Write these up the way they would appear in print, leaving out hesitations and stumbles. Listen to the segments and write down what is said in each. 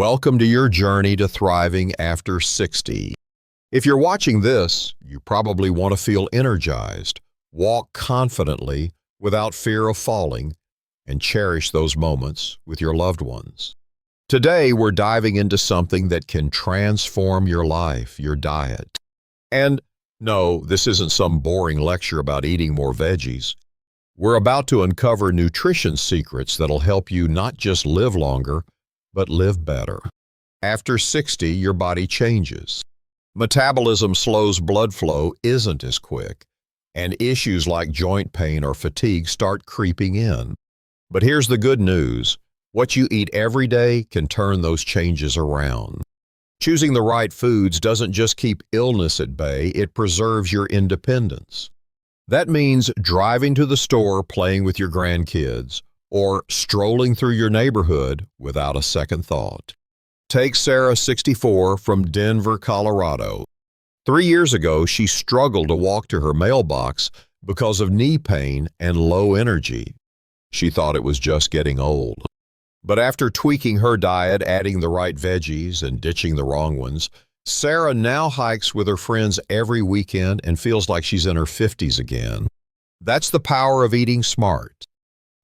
Welcome to your journey to thriving after 60. If you're watching this, you probably want to feel energized, walk confidently without fear of falling, and cherish those moments with your loved ones. Today, we're diving into something that can transform your life, your diet. And no, this isn't some boring lecture about eating more veggies. We're about to uncover nutrition secrets that'll help you not just live longer, but live better. After 60, your body changes. Metabolism slows, blood flow isn't as quick, and issues like joint pain or fatigue start creeping in. But here's the good news. What you eat every day can turn those changes around. Choosing the right foods doesn't just keep illness at bay, it preserves your independence. That means driving to the store playing with your grandkids, or strolling through your neighborhood without a second thought. Take Sarah, 64, from Denver, Colorado. 3 years ago, she struggled to walk to her mailbox because of knee pain and low energy. She thought it was just getting old. But after tweaking her diet, adding the right veggies, and ditching the wrong ones, Sarah now hikes with her friends every weekend and feels like she's in her 50s again. That's the power of eating smart.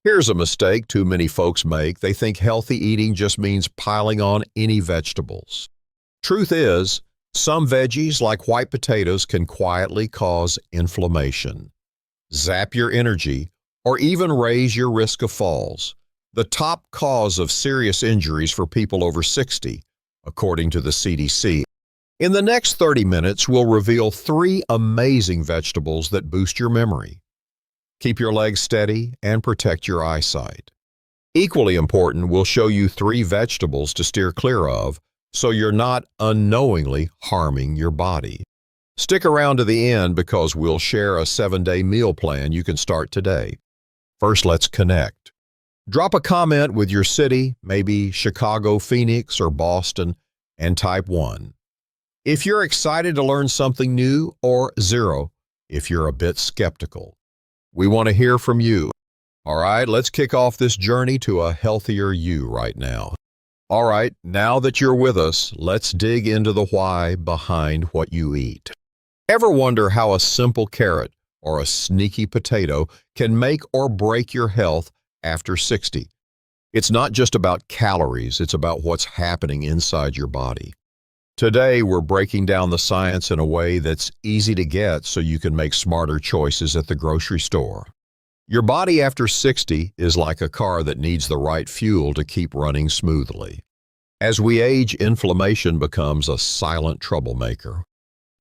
Here's a mistake too many folks make. They think healthy eating just means piling on any vegetables. Truth is, some veggies, like white potatoes, can quietly cause inflammation, zap your energy, or even raise your risk of falls. The top cause of serious injuries for people over 60, according to the CDC. In the next 30 minutes, we'll reveal 3 amazing vegetables that boost your memory, keep your legs steady, and protect your eyesight. Equally important, we'll show you 3 vegetables to steer clear of so you're not unknowingly harming your body. Stick around to the end because we'll share a 7-day meal plan you can start today. First, let's connect. Drop a comment with your city, maybe Chicago, Phoenix, or Boston, and type 1. If you're excited to learn something new, or 0 if you're a bit skeptical. We want to hear from you. All right, let's kick off this journey to a healthier you right now. All right, now that you're with us, let's dig into the why behind what you eat. Ever wonder how a simple carrot or a sneaky potato can make or break your health after 60? It's not just about calories, it's about what's happening inside your body. Today, we're breaking down the science in a way that's easy to get so you can make smarter choices at the grocery store. Your body after 60 is like a car that needs the right fuel to keep running smoothly. As we age, inflammation becomes a silent troublemaker.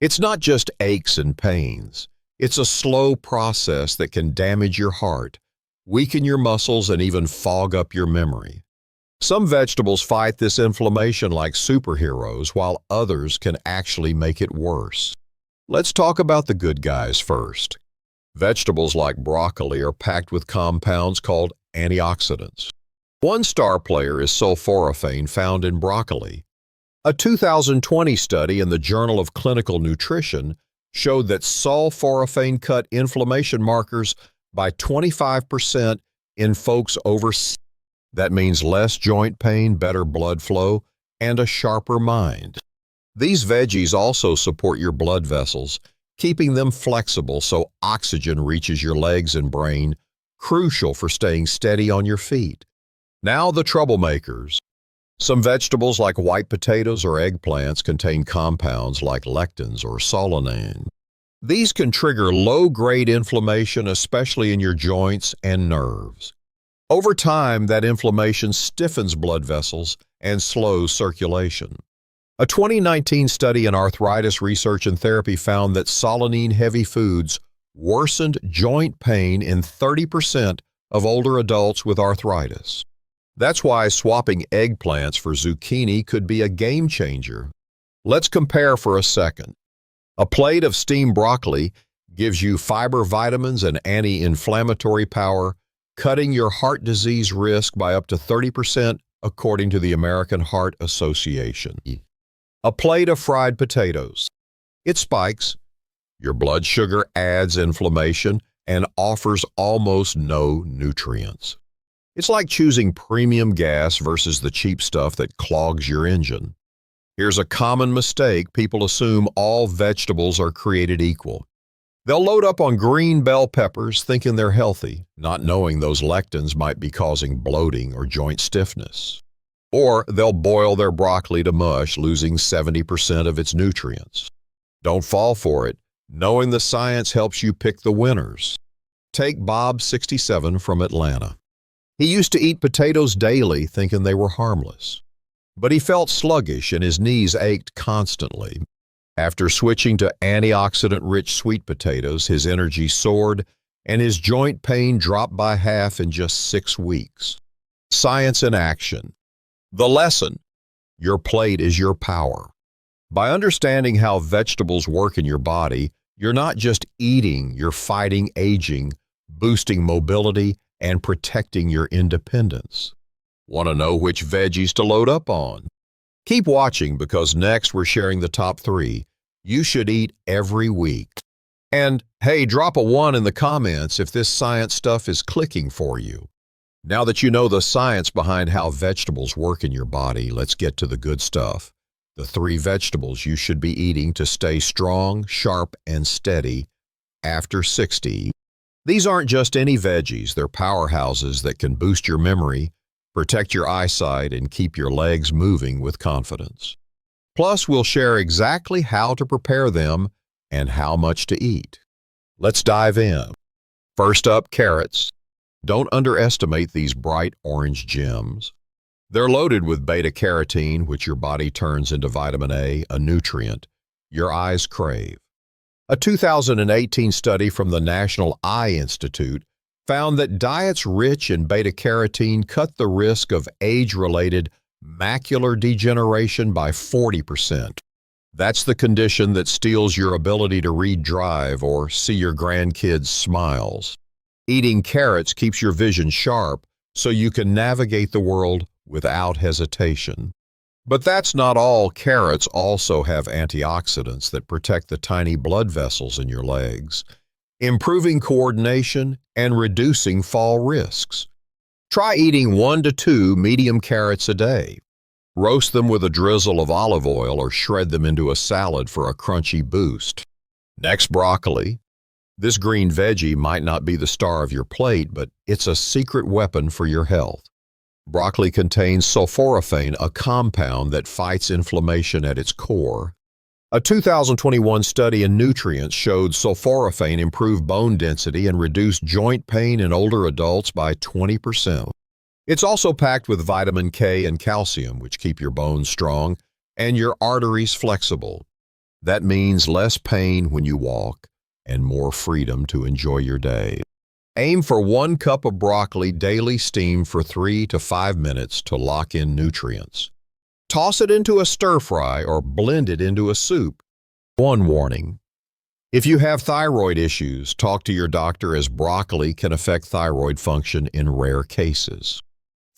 It's not just aches and pains. It's a slow process that can damage your heart, weaken your muscles, and even fog up your memory. Some vegetables fight this inflammation like superheroes, while others can actually make it worse. Let's talk about the good guys first. Vegetables like broccoli are packed with compounds called antioxidants. One star player is sulforaphane found in broccoli. A 2020 study in the Journal of Clinical Nutrition showed that sulforaphane cut inflammation markers by 25% in folks over 60. That means less joint pain, better blood flow, and a sharper mind. These veggies also support your blood vessels, keeping them flexible so oxygen reaches your legs and brain, crucial for staying steady on your feet. Now the troublemakers. Some vegetables like white potatoes or eggplants contain compounds like lectins or solanine. These can trigger low-grade inflammation, especially in your joints and nerves. Over time, that inflammation stiffens blood vessels and slows circulation. A 2019 study in arthritis research and therapy found that solanine-heavy foods worsened joint pain in 30% of older adults with arthritis. That's why swapping eggplants for zucchini could be a game changer. Let's compare for a second. A plate of steamed broccoli gives you fiber, vitamins, and anti-inflammatory power, cutting your heart disease risk by up to 30% according to the American Heart Association. A plate of fried potatoes. It spikes. Your blood sugar adds inflammation and offers almost no nutrients. It's like choosing premium gas versus the cheap stuff that clogs your engine. Here's a common mistake: people assume all vegetables are created equal. They'll load up on green bell peppers thinking they're healthy, not knowing those lectins might be causing bloating or joint stiffness. Or they'll boil their broccoli to mush, losing 70% of its nutrients. Don't fall for it. Knowing the science helps you pick the winners. Take Bob, 67, from Atlanta. He used to eat potatoes daily thinking they were harmless. But he felt sluggish and his knees ached constantly. After switching to antioxidant-rich sweet potatoes, his energy soared and his joint pain dropped by half in just 6 weeks. Science in action. The lesson: your plate is your power. By understanding how vegetables work in your body, you're not just eating, you're fighting aging, boosting mobility, and protecting your independence. Want to know which veggies to load up on? Keep watching, because next we're sharing the top 3 you should eat every week. And hey, drop a 1 in the comments if this science stuff is clicking for you. Now that you know the science behind how vegetables work in your body, let's get to the good stuff. The 3 vegetables you should be eating to stay strong, sharp, and steady after 60. These aren't just any veggies, they're powerhouses that can boost your memory, protect your eyesight, and keep your legs moving with confidence. Plus, we'll share exactly how to prepare them and how much to eat. Let's dive in. First up, carrots. Don't underestimate these bright orange gems. They're loaded with beta-carotene, which your body turns into vitamin A, a nutrient your eyes crave. A 2018 study from the National Eye Institute found that diets rich in beta-carotene cut the risk of age-related macular degeneration by 40%. That's the condition that steals your ability to read drive or see your grandkids' smiles. Eating carrots keeps your vision sharp so you can navigate the world without hesitation. But that's not all. Carrots also have antioxidants that protect the tiny blood vessels in your legs, improving coordination and reducing fall risks. Try eating 1 to 2 medium carrots a day. Roast them with a drizzle of olive oil or shred them into a salad for a crunchy boost. Next, broccoli. This green veggie might not be the star of your plate, but it's a secret weapon for your health. Broccoli contains sulforaphane, a compound that fights inflammation at its core. A 2021 study in Nutrients showed sulforaphane improved bone density and reduced joint pain in older adults by 20%. It's also packed with vitamin K and calcium, which keep your bones strong and your arteries flexible. That means less pain when you walk and more freedom to enjoy your day. Aim for 1 cup of broccoli daily, steamed for 3 to 5 minutes to lock in nutrients. Toss it into a stir-fry or blend it into a soup. One warning: if you have thyroid issues, talk to your doctor, as broccoli can affect thyroid function in rare cases.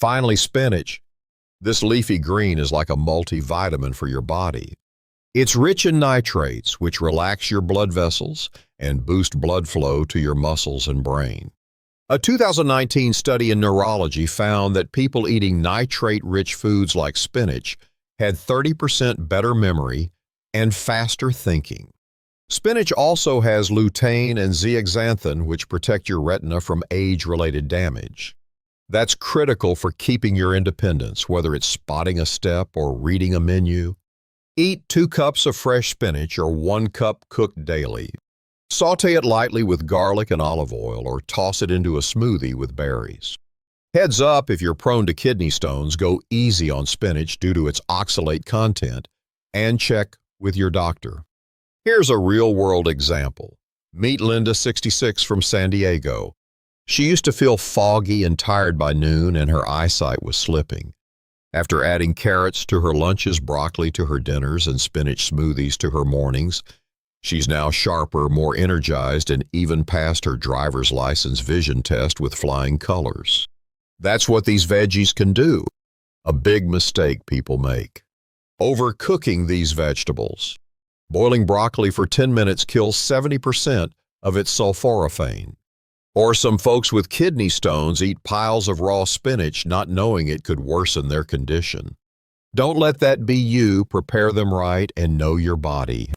Finally, spinach. This leafy green is like a multivitamin for your body. It's rich in nitrates, which relax your blood vessels and boost blood flow to your muscles and brain. A 2019 study in neurology found that people eating nitrate-rich foods like spinach had 30% better memory and faster thinking. Spinach also has lutein and zeaxanthin, which protect your retina from age-related damage. That's critical for keeping your independence, whether it's spotting a step or reading a menu. Eat 2 cups of fresh spinach or 1 cup cooked daily. Sauté it lightly with garlic and olive oil, or toss it into a smoothie with berries. Heads up, if you're prone to kidney stones, go easy on spinach due to its oxalate content, and check with your doctor. Here's a real-world example. Meet Linda, 66, from San Diego. She used to feel foggy and tired by noon, and her eyesight was slipping. After adding carrots to her lunches, broccoli to her dinners, and spinach smoothies to her mornings, she's now sharper, more energized, and even passed her driver's license vision test with flying colors. That's what these veggies can do. A big mistake people make: overcooking these vegetables. Boiling broccoli for 10 minutes kills 70% of its sulforaphane. Or some folks with kidney stones eat piles of raw spinach not knowing it could worsen their condition. Don't let that be you. Prepare them right and know your body.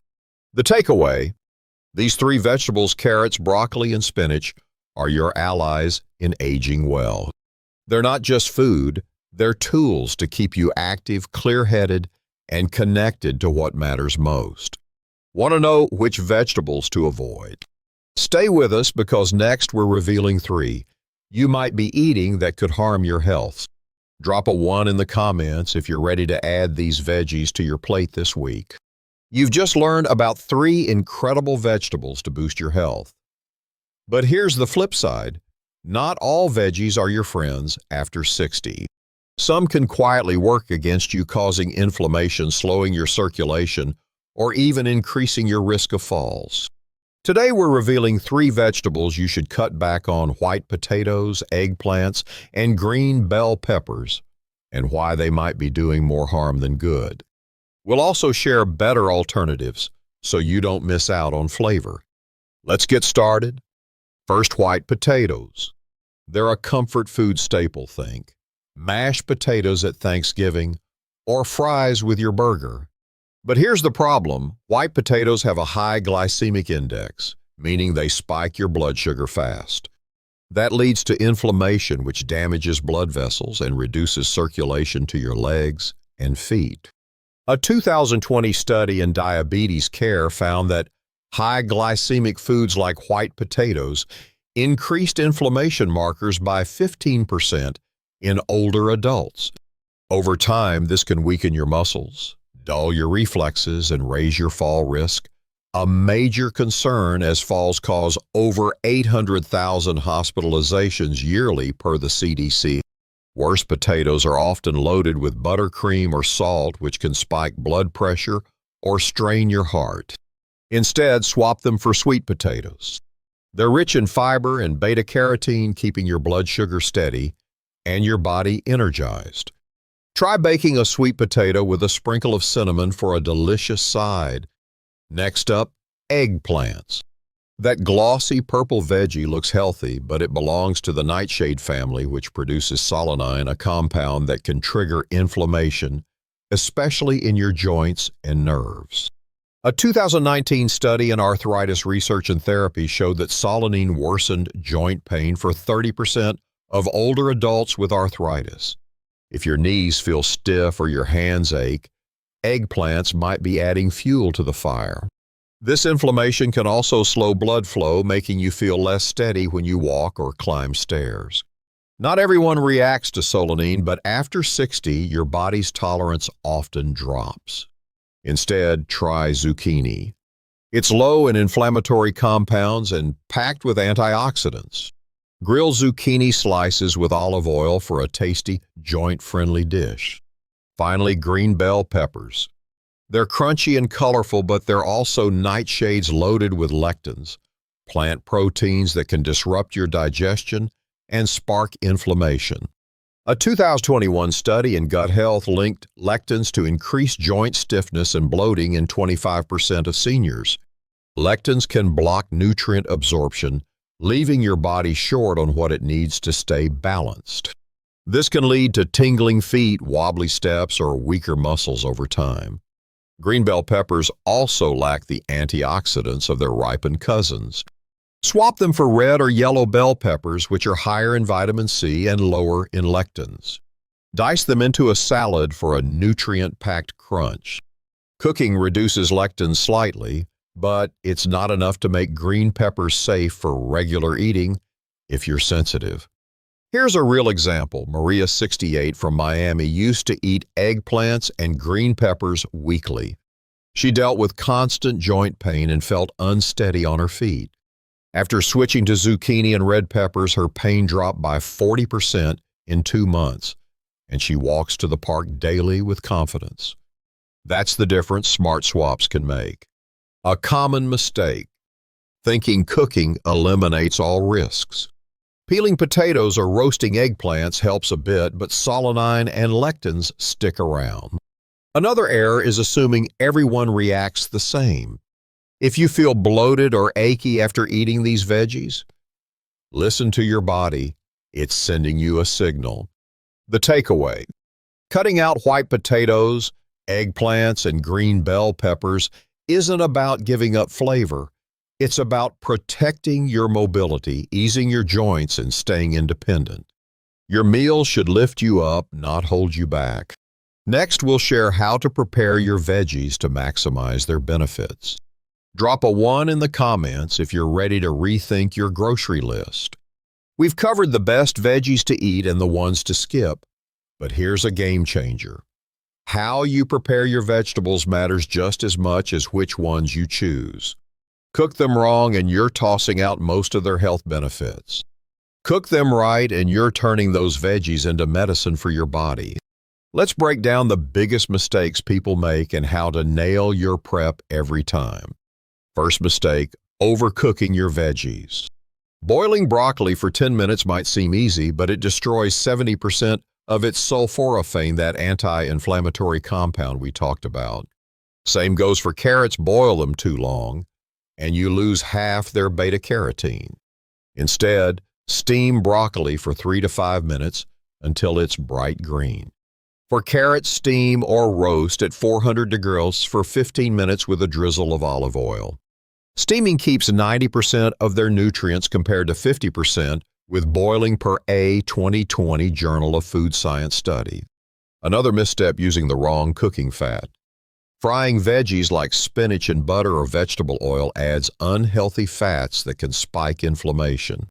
The takeaway: these three vegetables, carrots, broccoli, and spinach, are your allies in aging well. They're not just food, they're tools to keep you active, clear-headed, and connected to what matters most. Want to know which vegetables to avoid? Stay with us because next we're revealing three you might be eating that could harm your health. Drop a 1 in the comments if you're ready to add these veggies to your plate this week. You've just learned about 3 incredible vegetables to boost your health. But here's the flip side. Not all veggies are your friends after 60. Some can quietly work against you, causing inflammation, slowing your circulation, or even increasing your risk of falls. Today we're revealing 3 vegetables you should cut back on: white potatoes, eggplants, and green bell peppers, and why they might be doing more harm than good. We'll also share better alternatives so you don't miss out on flavor. Let's get started. First, white potatoes. They're a comfort food staple. Think mashed potatoes at Thanksgiving or fries with your burger. But here's the problem. White potatoes have a high glycemic index, meaning they spike your blood sugar fast. That leads to inflammation, which damages blood vessels and reduces circulation to your legs and feet. A 2020 study in diabetes care found that high glycemic foods like white potatoes increased inflammation markers by 15% in older adults. Over time, this can weaken your muscles, dull your reflexes, and raise your fall risk, a major concern as falls cause over 800,000 hospitalizations yearly per the CDC. Worse, potatoes are often loaded with buttercream or salt, which can spike blood pressure or strain your heart. Instead, swap them for sweet potatoes. They're rich in fiber and beta-carotene, keeping your blood sugar steady and your body energized. Try baking a sweet potato with a sprinkle of cinnamon for a delicious side. Next up, eggplants. That glossy purple veggie looks healthy, but it belongs to the nightshade family, which produces solanine, a compound that can trigger inflammation, especially in your joints and nerves. A 2019 study in arthritis research and therapy showed that solanine worsened joint pain for 30% of older adults with arthritis. If your knees feel stiff or your hands ache, eggplants might be adding fuel to the fire. This inflammation can also slow blood flow, making you feel less steady when you walk or climb stairs. Not everyone reacts to solanine, but after 60, your body's tolerance often drops. Instead, try zucchini. It's low in inflammatory compounds and packed with antioxidants. Grill zucchini slices with olive oil for a tasty, joint-friendly dish. Finally, green bell peppers. They're crunchy and colorful, but they're also nightshades loaded with lectins, plant proteins that can disrupt your digestion and spark inflammation. A 2021 study in gut health linked lectins to increased joint stiffness and bloating in 25% of seniors. Lectins can block nutrient absorption, leaving your body short on what it needs to stay balanced. This can lead to tingling feet, wobbly steps, or weaker muscles over time. Green bell peppers also lack the antioxidants of their ripened cousins. Swap them for red or yellow bell peppers, which are higher in vitamin C and lower in lectins. Dice them into a salad for a nutrient-packed crunch. Cooking reduces lectins slightly, but it's not enough to make green peppers safe for regular eating if you're sensitive. Here's a real example. Maria, 68, from Miami, used to eat eggplants and green peppers weekly. She dealt with constant joint pain and felt unsteady on her feet. After switching to zucchini and red peppers, her pain dropped by 40% in 2 months, and she walks to the park daily with confidence. That's the difference smart swaps can make. A common mistake: thinking cooking eliminates all risks. Peeling potatoes or roasting eggplants helps a bit, but solanine and lectins stick around. Another error is assuming everyone reacts the same. If you feel bloated or achy after eating these veggies, Listen to your body. It's sending you a signal. The takeaway: cutting out white potatoes, eggplants, and green bell peppers isn't about giving up flavor. It's about protecting your mobility, easing your joints, and staying independent. Your meal should lift you up, not hold you back. Next, we'll share how to prepare your veggies to maximize their benefits. Drop a 1 in the comments if you're ready to rethink your grocery list. We've covered the best veggies to eat and the ones to skip, but here's a game changer. How you prepare your vegetables matters just as much as which ones you choose. Cook them wrong and you're tossing out most of their health benefits. Cook them right and you're turning those veggies into medicine for your body. Let's break down the biggest mistakes people make and how to nail your prep every time. First mistake: overcooking your veggies. Boiling broccoli for 10 minutes might seem easy, but it destroys 70% of its sulforaphane, that anti-inflammatory compound we talked about. Same goes for carrots. Boil them too long, and you lose half their beta-carotene. Instead, steam broccoli for 3 to 5 minutes until it's bright green. For carrots, steam or roast at 400 degrees for 15 minutes with a drizzle of olive oil. Steaming keeps 90% of their nutrients compared to 50% with boiling per a 2020 Journal of Food Science study. Another misstep: using the wrong cooking fat. Frying veggies like spinach in butter or vegetable oil adds unhealthy fats that can spike inflammation.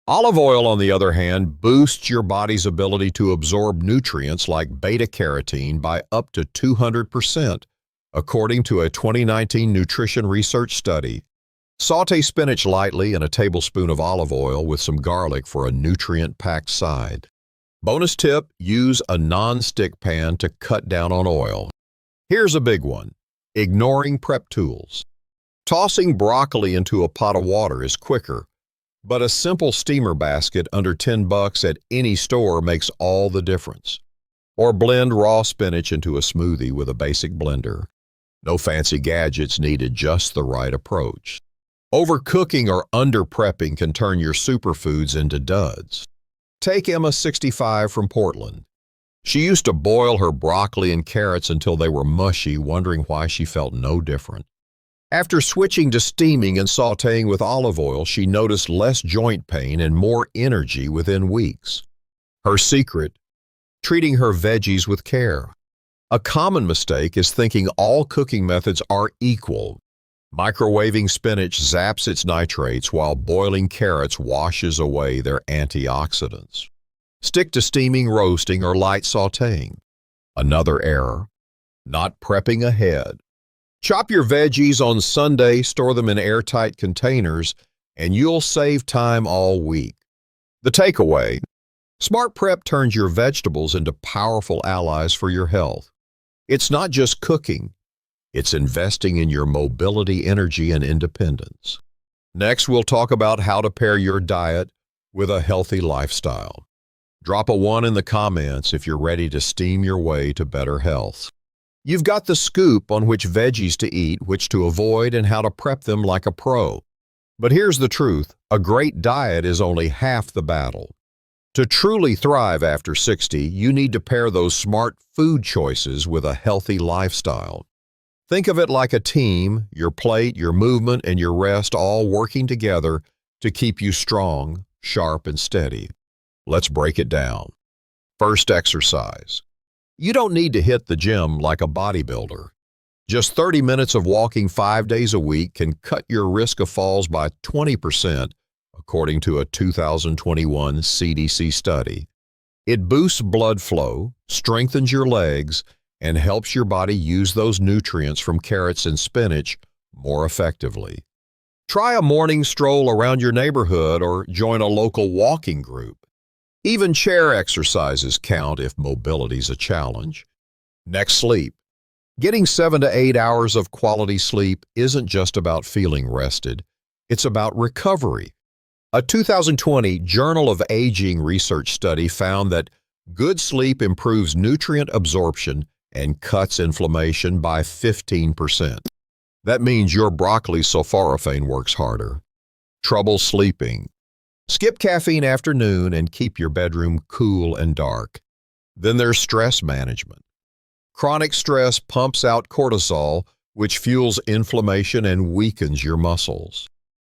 Olive oil, on the other hand, boosts your body's ability to absorb nutrients like beta-carotene by up to 200%, according to a 2019 nutrition research study. Sauté spinach lightly in a tablespoon of olive oil with some garlic for a nutrient-packed side. Bonus tip: use a non-stick pan to cut down on oil. Here's a big one: ignoring prep tools. Tossing broccoli into a pot of water is quicker, but a simple steamer basket under $10 at any store makes all the difference. Or blend raw spinach into a smoothie with a basic blender. No fancy gadgets needed, just the right approach. Overcooking or under-prepping can turn your superfoods into duds. Take Emma, 65, from Portland. She used to boil her broccoli and carrots until they were mushy, wondering why she felt no different. After switching to steaming and sautéing with olive oil, she noticed less joint pain and more energy within weeks. Her secret: treating her veggies with care. A common mistake is thinking all cooking methods are equal. Microwaving spinach zaps its nitrates, while boiling carrots washes away their antioxidants. Stick to steaming, roasting, or light sautéing. Another error: not prepping ahead. Chop your veggies on Sunday, store them in airtight containers, and you'll save time all week. The takeaway: smart prep turns your vegetables into powerful allies for your health. It's not just cooking, it's investing in your mobility, energy, and independence. Next, we'll talk about how to pair your diet with a healthy lifestyle. Drop a 1 in the comments if you're ready to steam your way to better health. You've got the scoop on which veggies to eat, which to avoid, and how to prep them like a pro. But here's the truth: a great diet is only half the battle. To truly thrive after 60, you need to pair those smart food choices with a healthy lifestyle. Think of it like a team: your plate, your movement, and your rest all working together to keep you strong, sharp, and steady. Let's break it down. First, exercise. You don't need to hit the gym like a bodybuilder. Just 30 minutes of walking 5 days a week can cut your risk of falls by 20%, according to a 2021 CDC study. It boosts blood flow, strengthens your legs, and helps your body use those nutrients from carrots and spinach more effectively. Try a morning stroll around your neighborhood or join a local walking group. Even chair exercises count if mobility's a challenge. Next, sleep. Getting 7 to 8 hours of quality sleep isn't just about feeling rested, it's about recovery. A 2020 Journal of Aging research study found that good sleep improves nutrient absorption and cuts inflammation by 15%. That means your broccoli sulforaphane works harder. Trouble sleeping. Skip caffeine after noon and keep your bedroom cool and dark. Then there's stress management. Chronic stress pumps out cortisol, which fuels inflammation and weakens your muscles.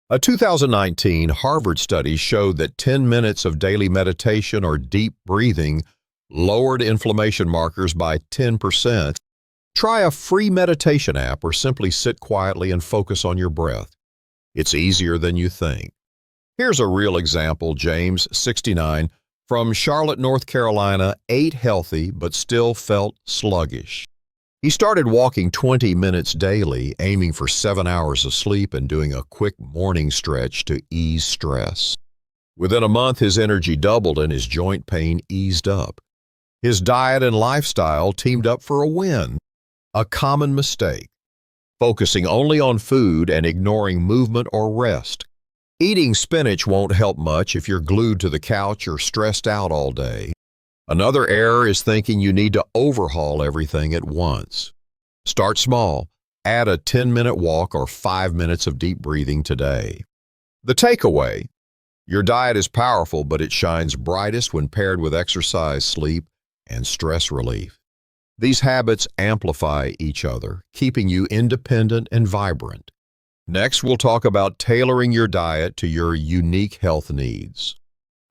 A 2019 Harvard study showed that 10 minutes of daily meditation or deep breathing lowered inflammation markers by 10%. Try a free meditation app or simply sit quietly and focus on your breath. It's easier than you think. Here's a real example. James, 69, from Charlotte, North Carolina, ate healthy but still felt sluggish. He started walking 20 minutes daily, aiming for 7 hours of sleep and doing a quick morning stretch to ease stress. Within a month, his energy doubled and his joint pain eased up. His diet and lifestyle teamed up for a win. A common mistake: focusing only on food and ignoring movement or rest. Eating spinach won't help much if you're glued to the couch or stressed out all day. Another error is thinking you need to overhaul everything at once. Start small. Add a 10-minute walk or 5 minutes of deep breathing today. The takeaway: your diet is powerful, but it shines brightest when paired with exercise, sleep, and stress relief. These habits amplify each other, keeping you independent and vibrant. Next, we'll talk about tailoring your diet to your unique health needs.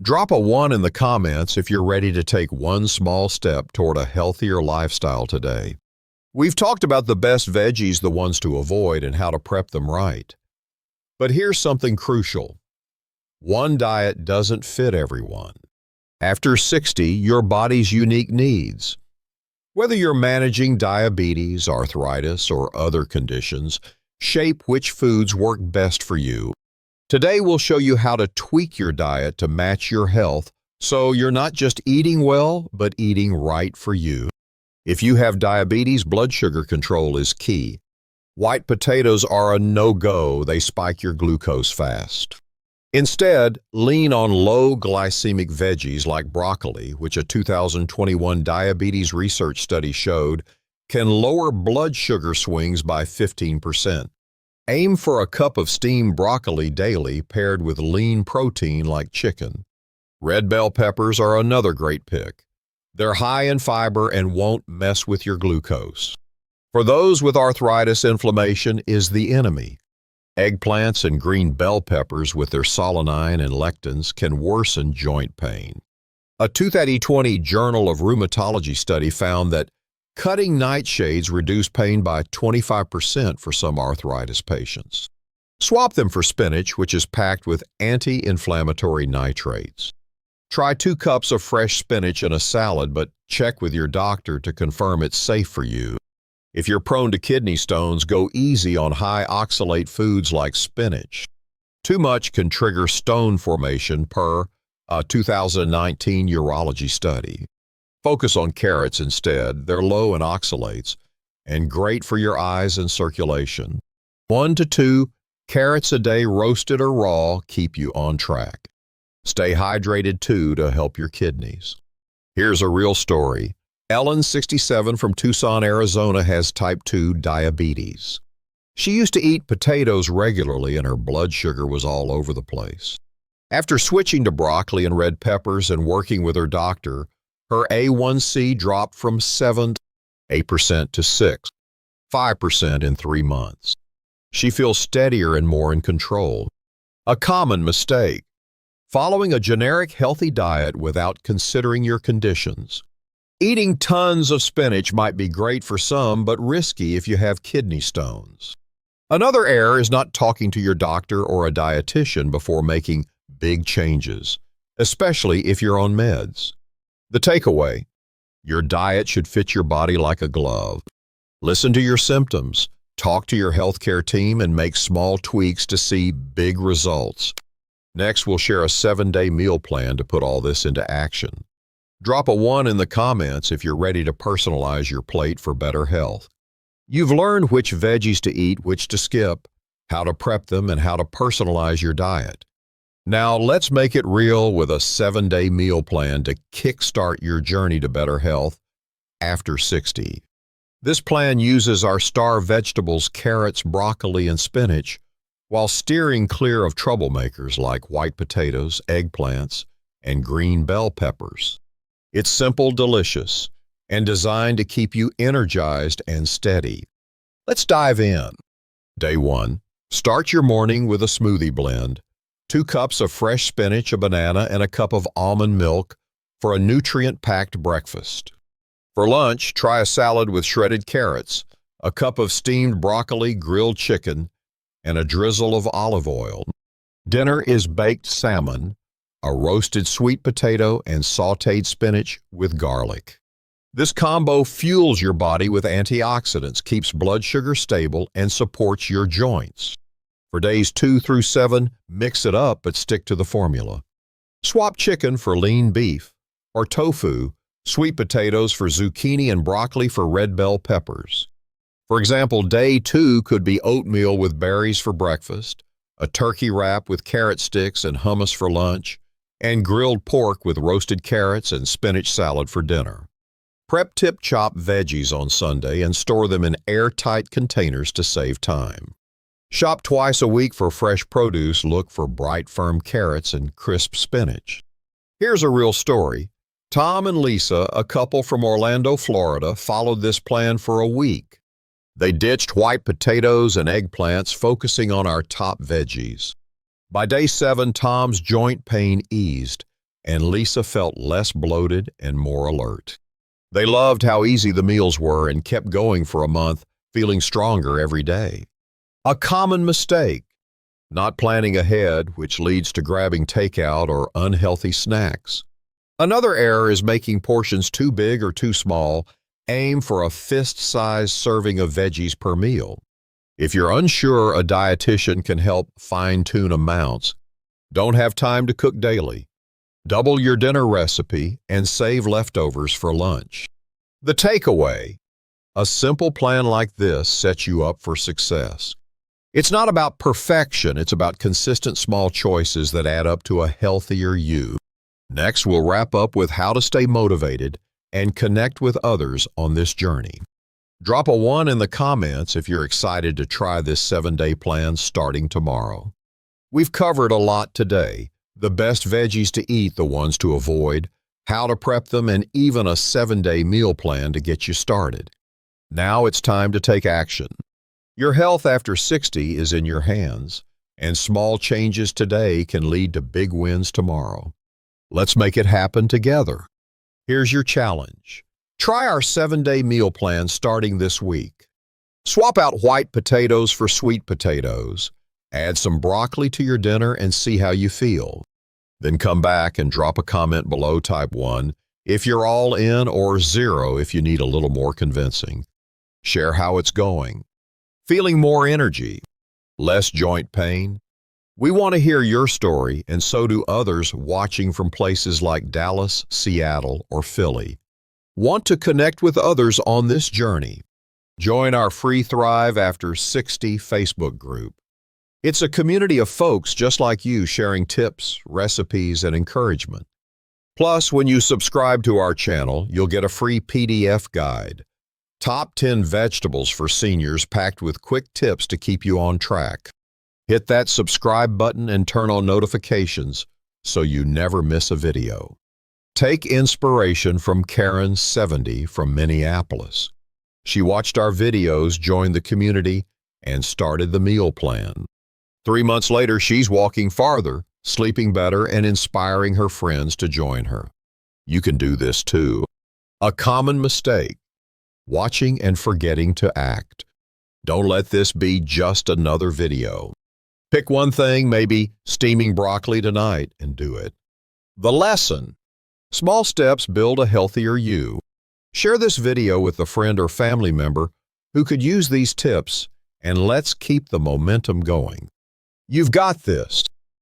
Drop a 1 in the comments if you're ready to take one small step toward a healthier lifestyle today. We've talked about the best veggies, the ones to avoid, and how to prep them right. But here's something crucial. One diet doesn't fit everyone. After 60, your body's unique needs. Whether you're managing diabetes, arthritis, or other conditions, shape which foods work best for you. Today we'll show you how to tweak your diet to match your health so you're not just eating well, but eating right for you. If you have diabetes, blood sugar control is key. White potatoes are a no-go. They spike your glucose fast. Instead, lean on low glycemic veggies like broccoli, which a 2021 diabetes research study showed can lower blood sugar swings by 15%. Aim for a cup of steamed broccoli daily paired with lean protein like chicken. Red bell peppers are another great pick. They're high in fiber and won't mess with your glucose. For those with arthritis, inflammation is the enemy. Eggplants and green bell peppers with their solanine and lectins can worsen joint pain. A 2020 Journal of Rheumatology study found that cutting nightshades reduced pain by 25% for some arthritis patients. Swap them for spinach, which is packed with anti-inflammatory nitrates. Try 2 cups of fresh spinach in a salad, but check with your doctor to confirm it's safe for you. If you're prone to kidney stones, go easy on high oxalate foods like spinach. Too much can trigger stone formation per a 2019 urology study. Focus on carrots instead. They're low in oxalates and great for your eyes and circulation. 1 to 2 carrots a day, roasted or raw, keep you on track. Stay hydrated too to help your kidneys. Here's a real story. Ellen, 67, from Tucson, Arizona, has type 2 diabetes. She used to eat potatoes regularly and her blood sugar was all over the place. After switching to broccoli and red peppers and working with her doctor, her A1C dropped from 7% to 5% in 3 months. She feels steadier and more in control. A common mistake: following a generic healthy diet without considering your conditions. Eating tons of spinach might be great for some, but risky if you have kidney stones. Another error is not talking to your doctor or a dietitian before making big changes, especially if you're on meds. The takeaway: your diet should fit your body like a glove. Listen to your symptoms, talk to your healthcare team, and make small tweaks to see big results. Next, we'll share a 7-day meal plan to put all this into action. Drop a 1 in the comments if you're ready to personalize your plate for better health. You've learned which veggies to eat, which to skip, how to prep them, and how to personalize your diet. Now let's make it real with a 7-day meal plan to kickstart your journey to better health after 60. This plan uses our star vegetables, carrots, broccoli, and spinach, while steering clear of troublemakers like white potatoes, eggplants, and green bell peppers. It's simple, delicious, and designed to keep you energized and steady. Let's dive in. Day 1. Start your morning with a smoothie blend. 2 cups of fresh spinach, a banana, and a cup of almond milk for a nutrient-packed breakfast. For lunch, try a salad with shredded carrots, a cup of steamed broccoli, grilled chicken, and a drizzle of olive oil. Dinner is baked salmon, a roasted sweet potato, and sautéed spinach with garlic. This combo fuels your body with antioxidants, keeps blood sugar stable, and supports your joints. For days 2 through 7, mix it up but stick to the formula. Swap chicken for lean beef, or tofu, sweet potatoes for zucchini, and broccoli for red bell peppers. For example, day 2 could be oatmeal with berries for breakfast, a turkey wrap with carrot sticks and hummus for lunch, and grilled pork with roasted carrots and spinach salad for dinner. Prep tip-chop veggies on Sunday and store them in airtight containers to save time. Shop twice a week for fresh produce. Look for bright, firm carrots and crisp spinach. Here's a real story. Tom and Lisa, a couple from Orlando, Florida, followed this plan for a week. They ditched white potatoes and eggplants, focusing on our top veggies. By day 7, Tom's joint pain eased, and Lisa felt less bloated and more alert. They loved how easy the meals were and kept going for a month, feeling stronger every day. A common mistake: not planning ahead, which leads to grabbing takeout or unhealthy snacks. Another error is making portions too big or too small. Aim for a fist-sized serving of veggies per meal. If you're unsure, a dietitian can help fine-tune amounts. Don't have time to cook daily? Double your dinner recipe and save leftovers for lunch. The takeaway: a simple plan like this sets you up for success. It's not about perfection, it's about consistent small choices that add up to a healthier you. Next, we'll wrap up with how to stay motivated and connect with others on this journey. Drop a 1 in the comments if you're excited to try this 7-day plan starting tomorrow. We've covered a lot today: the best veggies to eat, the ones to avoid, how to prep them, and even a 7-day meal plan to get you started. Now it's time to take action. Your health after 60 is in your hands, and small changes today can lead to big wins tomorrow. Let's make it happen together. Here's your challenge. Try our 7-day meal plan starting this week. Swap out white potatoes for sweet potatoes. Add some broccoli to your dinner and see how you feel. Then come back and drop a comment below. Type 1 if you're all in, or 0 if you need a little more convincing. Share how it's going. Feeling more energy? Less joint pain? We want to hear your story, and so do others watching from places like Dallas, Seattle, or Philly. Want to connect with others on this journey? Join our free Thrive After 60 Facebook group. It's a community of folks just like you, sharing tips, recipes, and encouragement. Plus, when you subscribe to our channel, you'll get a free PDF guide. Top 10 vegetables for seniors, packed with quick tips to keep you on track. Hit that subscribe button and turn on notifications so you never miss a video. Take inspiration from Karen, 70, from Minneapolis. She watched our videos, joined the community, and started the meal plan. 3 months later, she's walking farther, sleeping better, and inspiring her friends to join her. You can do this too. A common mistake: watching and forgetting to act. Don't let this be just another video. Pick one thing, maybe steaming broccoli tonight, and do it. The lesson: small steps build a healthier you. Share this video with a friend or family member who could use these tips, and let's keep the momentum going. You've got this.